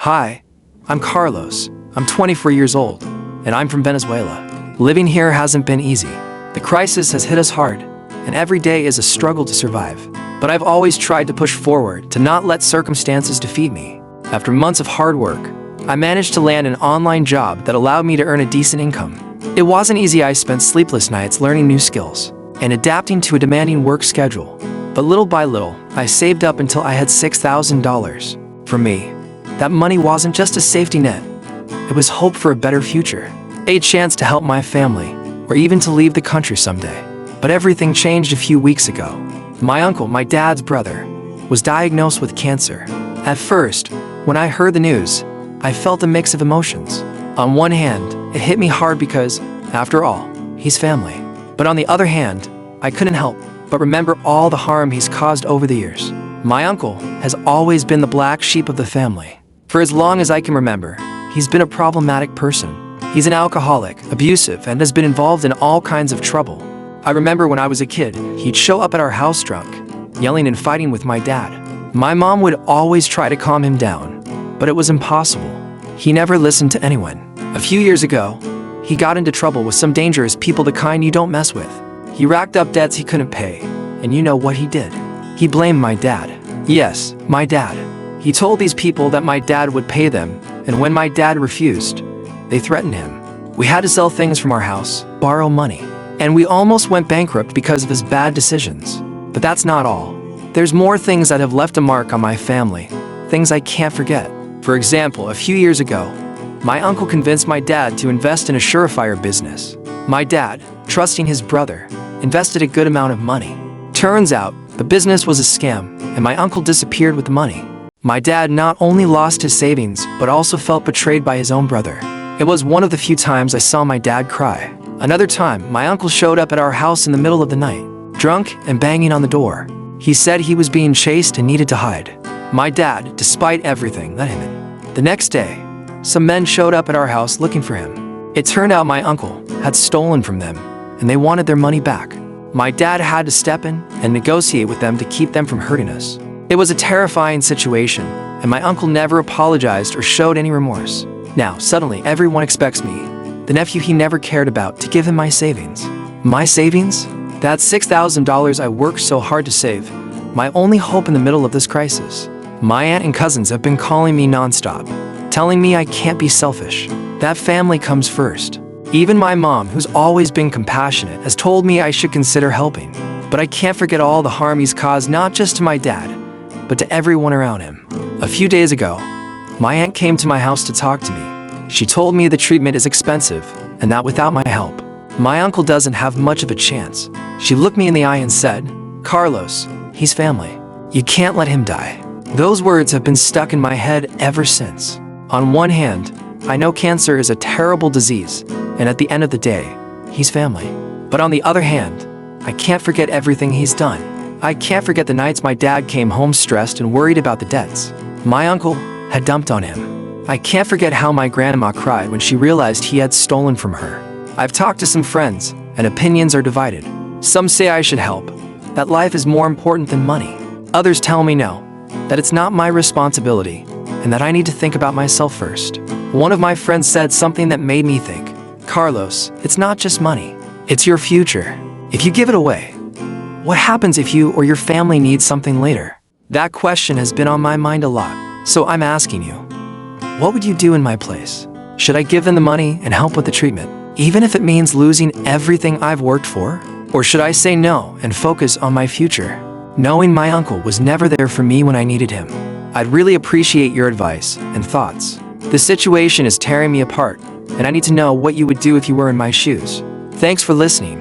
Hi, I'm Carlos. I'm 24 years old, and I'm from Venezuela. Living here hasn't been easy. The crisis has hit us hard, and every day is a struggle to survive. But I've always tried to push forward, to not let circumstances defeat me. After months of hard work, I managed to land an online job that allowed me to earn a decent income. It wasn't easy. I spent sleepless nights learning new skills and adapting to a demanding work schedule. But little by little, I saved up until I had $6,000. For me, that money wasn't just a safety net. It was hope for a better future, a chance to help my family, or even to leave the country someday. But everything changed a few weeks ago. My uncle, my dad's brother, was diagnosed with cancer. At first, when I heard the news, I felt a mix of emotions. On one hand, it hit me hard because, after all, he's family. But on the other hand, I couldn't help but remember all the harm he's caused over the years. My uncle has always been the black sheep of the family. For as long as I can remember, he's been a problematic person. He's an alcoholic, abusive, and has been involved in all kinds of trouble. I remember when I was a kid, he'd show up at our house drunk, yelling and fighting with my dad. My mom would always try to calm him down, but it was impossible. He never listened to anyone. A few years ago, he got into trouble with some dangerous people, the kind you don't mess with. He racked up debts he couldn't pay, and you know what he did? He blamed my dad. Yes, my dad. He told these people that my dad would pay them, and when my dad refused, they threatened him. We had to sell things from our house, borrow money, and we almost went bankrupt because of his bad decisions. But that's not all. There's more things that have left a mark on my family, things I can't forget. For example, a few years ago, my uncle convinced my dad to invest in a surefire business. My dad, trusting his brother, invested a good amount of money. Turns out, the business was a scam, and my uncle disappeared with the money. My dad not only lost his savings, but also felt betrayed by his own brother. It was one of the few times I saw my dad cry. Another time, my uncle showed up at our house in the middle of the night, drunk and banging on the door. He said he was being chased and needed to hide. My dad, despite everything, let him in. The next day, some men showed up at our house looking for him. It turned out my uncle had stolen from them, and they wanted their money back. My dad had to step in and negotiate with them to keep them from hurting us. It was a terrifying situation, and my uncle never apologized or showed any remorse. Now, suddenly, everyone expects me, the nephew he never cared about, to give him my savings. My savings? That's $6,000 I worked so hard to save, my only hope in the middle of this crisis. My aunt and cousins have been calling me nonstop, telling me I can't be selfish. That family comes first. Even my mom, who's always been compassionate, has told me I should consider helping. But I can't forget all the harm he's caused, not just to my dad, but to everyone around him. A few days ago, my aunt came to my house to talk to me. She told me the treatment is expensive, and that without my help, my uncle doesn't have much of a chance. She looked me in the eye and said, "Carlos, he's family. You can't let him die." Those words have been stuck in my head ever since. On one hand, I know cancer is a terrible disease, and at the end of the day, he's family. But on the other hand, I can't forget everything he's done. I can't forget the nights my dad came home stressed and worried about the debts my uncle had dumped on him. I can't forget how my grandma cried when she realized he had stolen from her. I've talked to some friends, and opinions are divided. Some say I should help, that life is more important than money. Others tell me no, that it's not my responsibility, and that I need to think about myself first. One of my friends said something that made me think, "Carlos, it's not just money, it's your future. If you give it away, what happens if you or your family needs something later?" That question has been on my mind a lot, so I'm asking you, what would you do in my place? Should I give them the money and help with the treatment, even if it means losing everything I've worked for? Or should I say no and focus on my future, knowing my uncle was never there for me when I needed him? I'd really appreciate your advice and thoughts. The situation is tearing me apart, and I need to know what you would do if you were in my shoes. Thanks for listening.